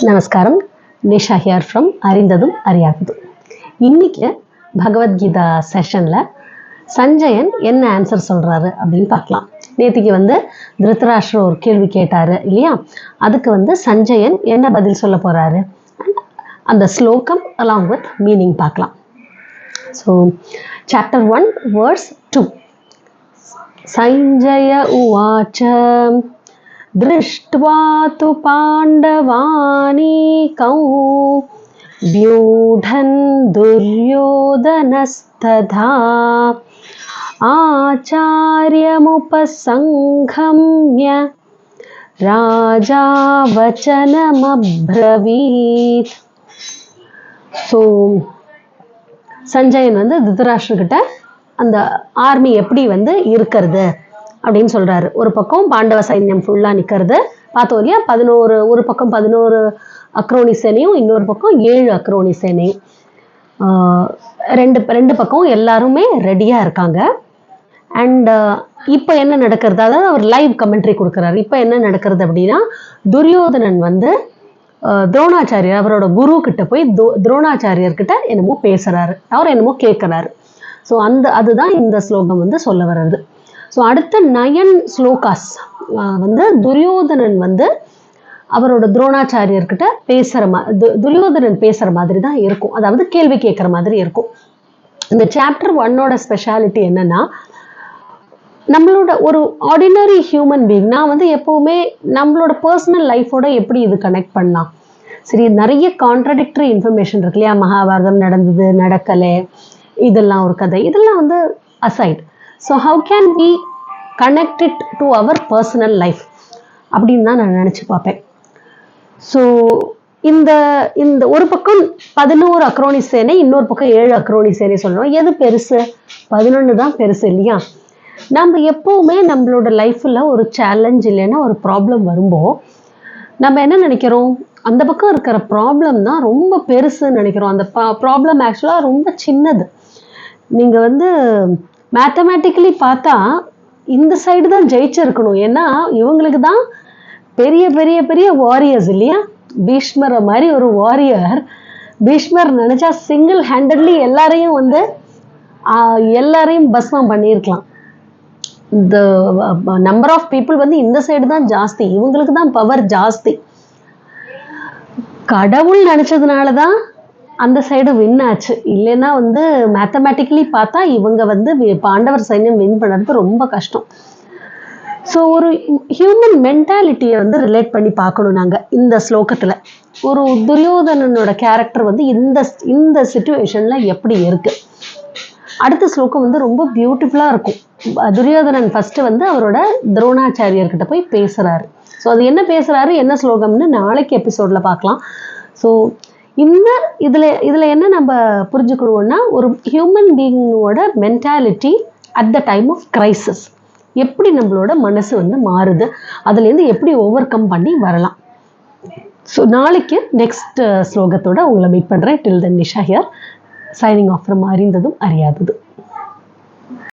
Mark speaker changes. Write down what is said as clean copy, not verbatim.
Speaker 1: நமஸ்காரம். Nisha hear from அறிந்ததும் அறியாததும். இன்னைக்கு பகவத்கீதா செஷனில் சஞ்சயன் என்ன ஆன்சர் சொல்கிறாரு அப்படின்னு பார்க்கலாம். நேற்றுக்கு திருத்தராஷ்டிரர் ஒரு கேள்வி கேட்டார் இல்லையா, அதுக்கு சஞ்சயன் என்ன பதில் சொல்ல போகிறாரு, அந்த ஸ்லோகம் அலாங் வித் மீனிங் பார்க்கலாம். So chapter 1 verse 2. சஞ்சய உவாச்ச दृष्ट्वा तु पाण्डवानीकौ व्यूढन् दुर्योधनस्तथा आचार्यमुपसङ्गम्य राजा वचनमब्रवीत्. ஸோ சஞ்சயன் திருதராஷ்டிரர்கிட்ட அந்த ஆர்மி எப்படி இருக்கிறது அப்படின்னு சொல்கிறாரு. ஒரு பக்கம் பாண்டவ சைன்யம் ஃபுல்லாக நிற்கிறது பார்த்தோம் இல்லையா, ஒரு பக்கம் 11 அக்ரோனி சேனையும், இன்னொரு பக்கம் 7 அக்ரோனி சேனையும். ரெண்டு பக்கம் எல்லாருமே ரெடியாக இருக்காங்க. அண்ட் இப்போ என்ன நடக்கிறது, அதாவது அவர் லைவ் கமெண்ட்ரி கொடுக்குறாரு. இப்போ என்ன நடக்கிறது அப்படின்னா, துரியோதனன் துரோணாச்சாரியர் அவரோட குரு கிட்ட போய் துரோணாச்சாரியர்கிட்ட என்னமோ பேசுகிறாரு, அவர் என்னமோ கேட்குறாரு. ஸோ அதுதான் இந்த ஸ்லோகம் சொல்ல வர்றது. ஸோ அடுத்த 9 ஸ்லோகாஸ் துரியோதனன் அவரோட துரோணாச்சாரியர்கிட்ட துரியோதனன் பேசுகிற மாதிரி தான் இருக்கும், அதாவது கேள்வி கேட்குற மாதிரி இருக்கும். இந்த சாப்டர் 1ஓட ஸ்பெஷாலிட்டி என்னன்னா, நம்மளோட ஒரு ஆர்டினரி ஹியூமன் பீயிங், நான் எப்போவுமே நம்மளோட பர்சனல் லைஃபோட எப்படி இது கனெக்ட் பண்ணலாம். சரி, நிறைய கான்ட்ரடிக்டரி இன்ஃபர்மேஷன் இருக்கு இல்லையா, மகாபாரதம் நடந்தது நடக்கலை, இதெல்லாம் ஒரு கதை, இதெல்லாம் aside. So how can we connect it to our personal life அப்படின்னு தான் நான் நினச்சி பார்ப்பேன். ஸோ இந்த ஒரு பக்கம் 11 அக்ரோனி சேனை, இன்னொரு பக்கம் 7 அக்ரோனி சேனை சொல்கிறோம். எது பெருசு? 11 தான் பெருசு இல்லையா. நம்ம எப்போவுமே நம்மளோட லைஃப்பில் ஒரு சேலஞ்ச் இல்லைன்னா ஒரு ப்ராப்ளம் வரும்போது நம்ம என்ன நினைக்கிறோம், அந்த பக்கம் இருக்கிற ப்ராப்ளம் தான் ரொம்ப பெருசுன்னு நினைக்கிறோம். அந்த ப்ராப்ளம் ஆக்சுவலாக ரொம்ப சின்னது. நீங்கள் மேத்தமேட்டிக்கலி பார்த்தா இந்த சைடு தான் ஜெயிச்சிருக்கணும், ஏன்னா இவங்களுக்கு தான் பெரிய பெரிய பெரிய வாரியர்ஸ் இல்லையா. பீஷ்மரை மாதிரி ஒரு வாரியர், பீஷ்மர் நினச்சா சிங்கிள் ஹேண்டட்லி எல்லாரையும் பஸ்மம் பண்ணியிருக்கலாம். இந்த நம்பர் ஆஃப் பீப்புள் இந்த சைடு தான் ஜாஸ்தி, இவங்களுக்கு தான் பவர் ஜாஸ்தி. கடவுள் நினச்சதுனால தான் அந்த சைடு வின் ஆச்சு, இல்லைன்னா மேத்தமேட்டிக்கலி பார்த்தா இவங்க பாண்டவர் சைன்யம் வின் பண்ணுறது ரொம்ப கஷ்டம். ஸோ ஒரு ஹியூமன் மென்டாலிட்டியை ரிலேட் பண்ணி பார்க்கணும் நாங்கள் இந்த ஸ்லோகத்தில். ஒரு துரியோதனனோட கேரக்டர் இந்த சிச்சுவேஷனில் எப்படி இருக்குது. அடுத்த ஸ்லோகம் ரொம்ப பியூட்டிஃபுல்லாக இருக்கும். துரியோதனன் ஃபஸ்ட்டு அவரோட துரோணாச்சாரியர்கிட்ட போய் பேசுகிறாரு. ஸோ அது என்ன பேசுகிறாரு, என்ன ஸ்லோகம்னு நாளைக்கு எபிசோடில் பார்க்கலாம். ஸோ இதில் என்ன நம்ம புரிஞ்சுக்கணும்னா, ஒரு ஹியூமன் பீயிங்கோட mentality at the time of crisis எப்படி நம்மளோட மனசு மாறுது, அதுலேருந்து எப்படி ஓவர் கம் பண்ணி வரலாம். ஸோ நாளைக்கு நெக்ஸ்ட் ஸ்லோகத்தோட உங்களை மீட் பண்ணுறேன். Till then Nisha here, signing off from அறிந்ததும் அறியாததும்.